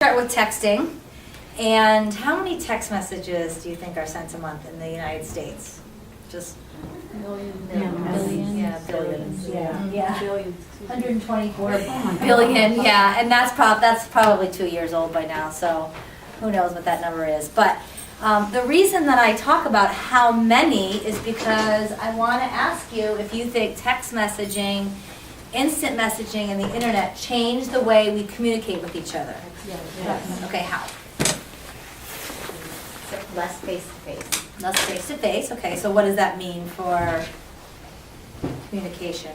start with texting. And how many text messages do you think are sent a month in the United States? Just Billions. Yeah, billions. Yeah. Billions. 124 billion. Yeah, and that's probably 2 years old by now. So who knows what that number is? But the reason that I talk about how many is because I want to ask you if you think text messaging, instant messaging, and the internet change the way we communicate with each other. Yes. Okay, how? Less face-to-face. Less face-to-face. Okay, so what does that mean for communication?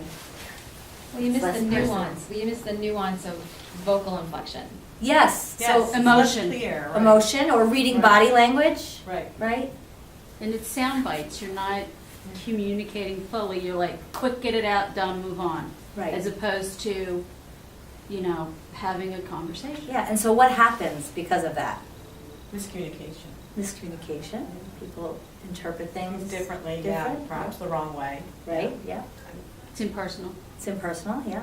Well, you missed Less the personal. nuance. You missed the nuance of vocal inflection. Yes. Yes, So emotion. Clear, right. emotion or reading Right. body language, Right. right? And it's sound bites. You're not communicating fully. You're like, quick, get it out, done, move on. Right. As opposed to, having a conversation. Yeah, and so what happens because of that? Miscommunication. Miscommunication. People interpret things Differently, different, yeah, perhaps the wrong way. right? Yeah. It's impersonal. It's impersonal, yeah.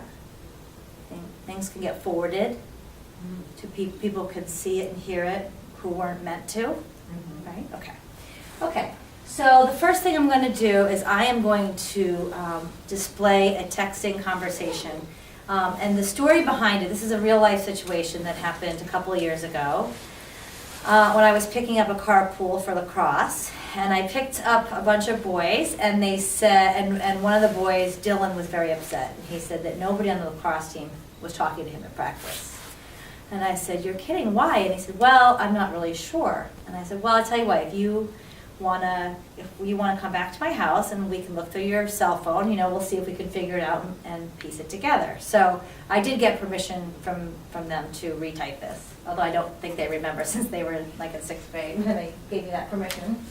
Things can get forwarded to people. People could see it and hear it who weren't meant to, right? Okay. Okay. So the first thing I'm going to do is I am going to display a texting conversation. And the story behind it, this is a real life situation that happened a couple of years ago when I was picking up a carpool for lacrosse. And I picked up a bunch of boys, and they said, and one of the boys, Dylan, was very upset. And he said that nobody on the lacrosse team was talking to him at practice. And I said, "You're kidding, why?" And he said, "Well, I'm not really sure." And I said, "Well, I'll tell you what, if you wanna come back to my house and we can look through your cell phone, we'll see if we can figure it out and piece it together." So I did get permission from them to retype this, although I don't think they remember since they were like in 6th grade when they gave me that permission.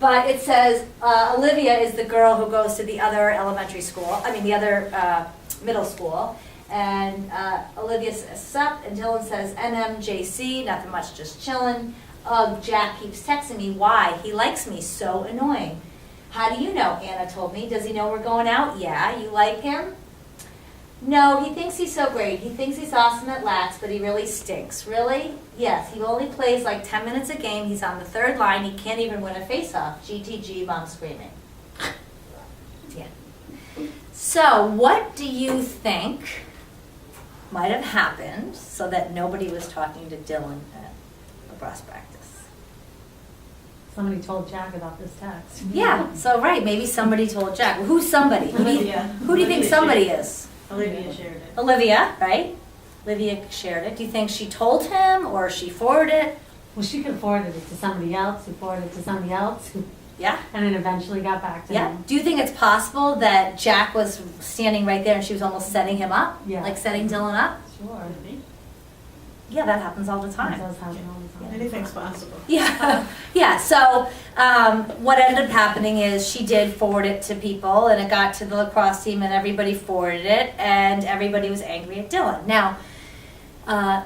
But it says, Olivia is the girl who goes to the other the other middle school. And Olivia says, "Sup?" And Dylan says, "NMJC, nothing much, just chillin'. Jack keeps texting me. Why? He likes me. So annoying." "How do you know?" Anna told me. "Does he know we're going out?" "Yeah." "You like him?" "No, he thinks he's so great. He thinks he's awesome at lax, but he really stinks." "Really?" "Yes, he only plays like 10 minutes a game. He's on the 3rd line. He can't even win a face-off. GTG, mom screaming." Yeah. So what do you think might have happened so that nobody was talking to Dylan at lacrosse practice? Somebody told Jack about this text. Yeah, so right, maybe somebody told Jack. Well, who's somebody? Who do you think Olivia somebody shared it. is? Olivia shared it. Olivia, right? Olivia shared it. Do you think she told him or she forwarded it? Well, she could have forwarded it to somebody else, who forwarded it to somebody else, Yeah? and then eventually got back to Yeah. him. Do you think it's possible that Jack was standing right there and she was almost setting him up? Yeah. Like setting Dylan up? Sure. Yeah, that happens all the That time. does happen all the time. Anything's possible. Yeah, yeah. So what ended up happening is she did forward it to people, and it got to the lacrosse team, and everybody forwarded it, and everybody was angry at Dylan. Now,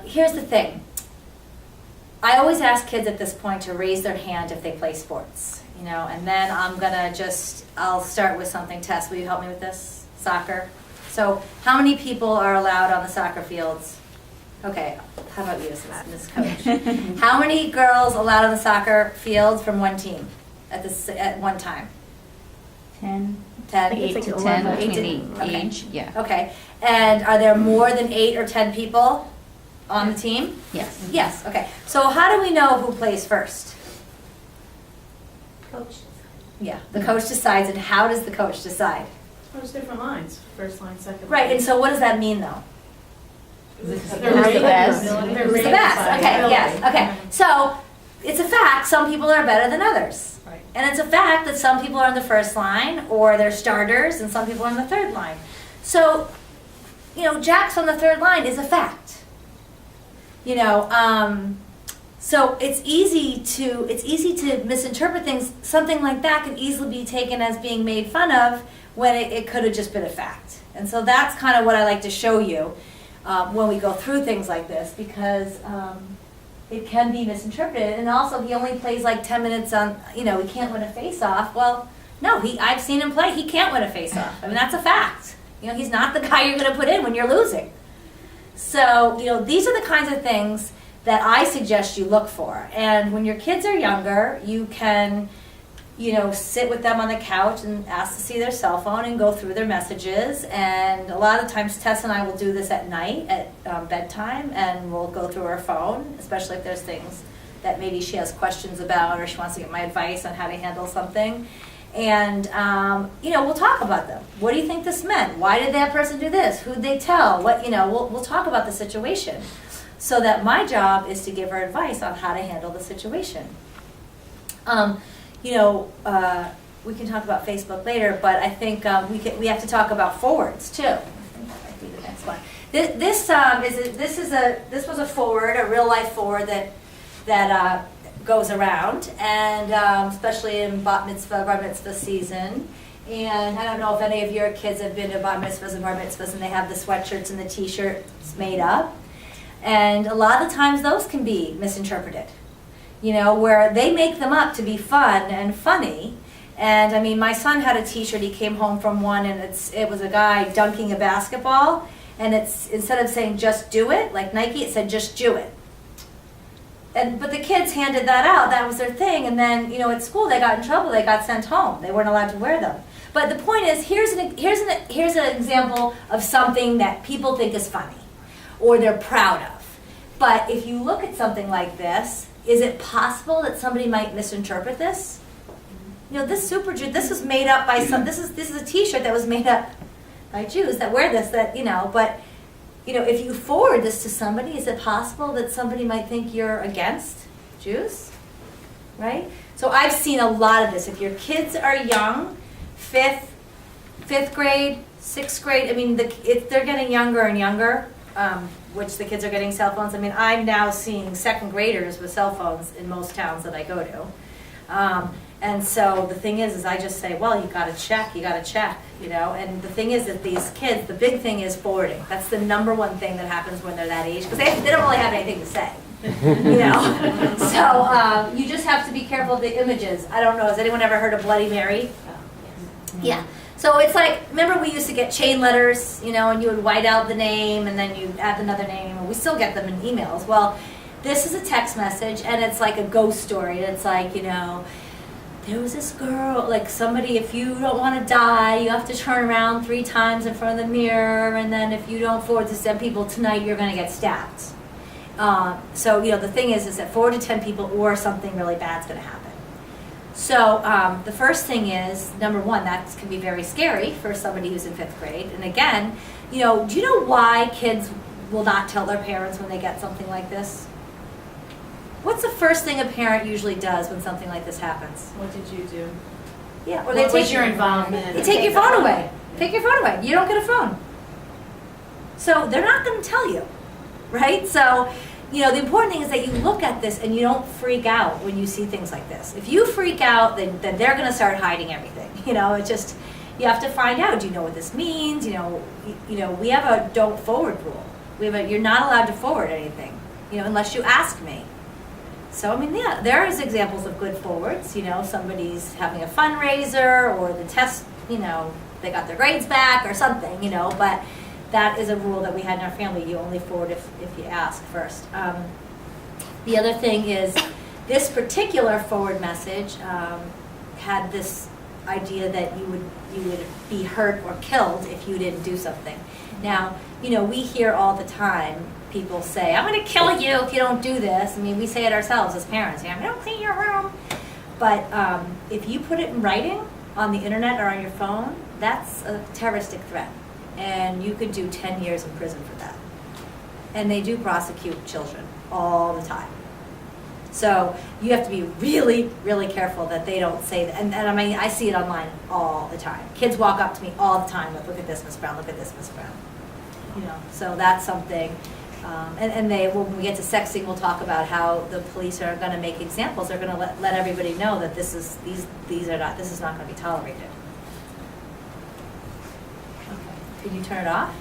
here's the thing. I always ask kids at this point to raise their hand if they play sports, and then I'll start with something. Tess, will you help me with this? Soccer. So how many people are allowed on the soccer fields? Okay, how about you, Ms. Coach? How many girls allowed on the soccer field from one team at one time? 10. 10? 8 to 10, between age, yeah. Okay, and are there more than 8 or 10 people on the team? Yes. Yes, okay. So how do we know who plays first? Coach. Yeah, the coach decides, and how does the coach decide? There's different lines, 1st line, 2nd line. Right, and so what does that mean, though? They're Who's the rated- best? they're Who's the rated best? by Okay, ability. yes, okay. So, it's a fact, some people are better than others. Right. And it's a fact that some people are on the 1st line, or they're starters, and some people are on the 3rd line. So, Jack's on the 3rd line is a fact. So it's easy to misinterpret things. Something like that can easily be taken as being made fun of when it could have just been a fact. And so that's kind of what I like to show you when we go through things like this, because it can be misinterpreted. And also, he only plays like 10 minutes on, he can't win a face-off. Well, no, I've seen him play. He can't win a face-off. I mean, that's a fact. He's not the guy you're going to put in when you're losing. So, these are the kinds of things that I suggest you look for. And when your kids are younger, you can, sit with them on the couch and ask to see their cell phone and go through their messages. And a lot of times Tess and I will do this at night at bedtime, and we'll go through her phone, especially if there's things that maybe she has questions about or she wants to get my advice on how to handle something. And, we'll talk about them. What do you think this meant? Why did that person do this? Who'd they tell? We'll talk about the situation. So that my job is to give her advice on how to handle the situation. We can talk about Facebook later, but I think we have to talk about forwards too. I think that might be the next one. This was a forward, a real life forward that goes around, and especially in bar mitzvah season. And I don't know if any of your kids have been to bar mitzvahs and bar mitzvahs, and they have the sweatshirts and the t-shirts made up. And a lot of times those can be misinterpreted, where they make them up to be fun and funny. And I mean, my son had a t-shirt, he came home from one, and it was a guy dunking a basketball, and it's, instead of saying just do it, like Nike, it said just do it. But the kids handed that out, that was their thing, and then, at school they got in trouble, they got sent home, they weren't allowed to wear them. But the point is, here's an example of something that people think is funny, or they're proud of. But if you look at something like this, is it possible that somebody might misinterpret this? This super Jew, this was made up by this is a t-shirt that was made up by Jews that wear this, but if you forward this to somebody, is it possible that somebody might think you're against Jews? Right? So I've seen a lot of this. If your kids are young, fifth grade, sixth grade, they're getting younger and younger, which the kids are getting cell phones. I'm now seeing second graders with cell phones in most towns that I go to. And so the thing is I just say, well, you gotta check, and the thing is that these kids, the big thing is forwarding. That's the number one thing that happens when they're that age, because they don't really have anything to say, So you just have to be careful of the images. I don't know, has anyone ever heard of Bloody Mary? Yeah. So it's like, remember we used to get chain letters, and you would white out the name and then you add another name, and we still get them in emails. Well, this is a text message, and it's like a ghost story. It's like, there was this girl, like somebody, if you don't want to die, you have to turn around 3 times in front of the mirror, and then if you don't forward to 10 people tonight, you're going to get stabbed. So, the thing is that 4 to 10 people or something really bad's going to happen. So the first thing is, number one, that can be very scary for somebody who's in 5th grade. And again, do you know why kids will not tell their parents when they get something like this? What's the first thing a parent usually does when something like this happens? What did you do? Yeah, or What they was take your involvement? They take your phone away. Take your phone away. You don't get a phone. So they're not going to tell you, right? So, the important thing is that you look at this and you don't freak out when you see things like this. If you freak out, then they're going to start hiding everything. It's just, you have to find out. Do you know what this means? We have a don't forward rule. You're not allowed to forward anything, unless you ask me. So, yeah, there is examples of good forwards. Somebody's having a fundraiser, or the test, they got their grades back or something, but that is a rule that we had in our family. You only forward if you ask first. The other thing is, this particular forward message had this idea that you would be hurt or killed if you didn't do something. Now, we hear all the time people say, I'm going to kill you if you don't do this. We say it ourselves as parents. Don't clean your room. But if you put it in writing on the internet or on your phone, that's a terroristic threat. And you could do 10 years in prison for that. And they do prosecute children all the time. So you have to be really, really careful that they don't say that. And I see it online all the time. Kids walk up to me all the time with, look at this, Miss Brown, look at this, Miss Brown. So that's something. And when we get to sexting, we'll talk about how the police are going to make examples. They're going to let everybody know that this is not going to be tolerated. Okay. Can you turn it off?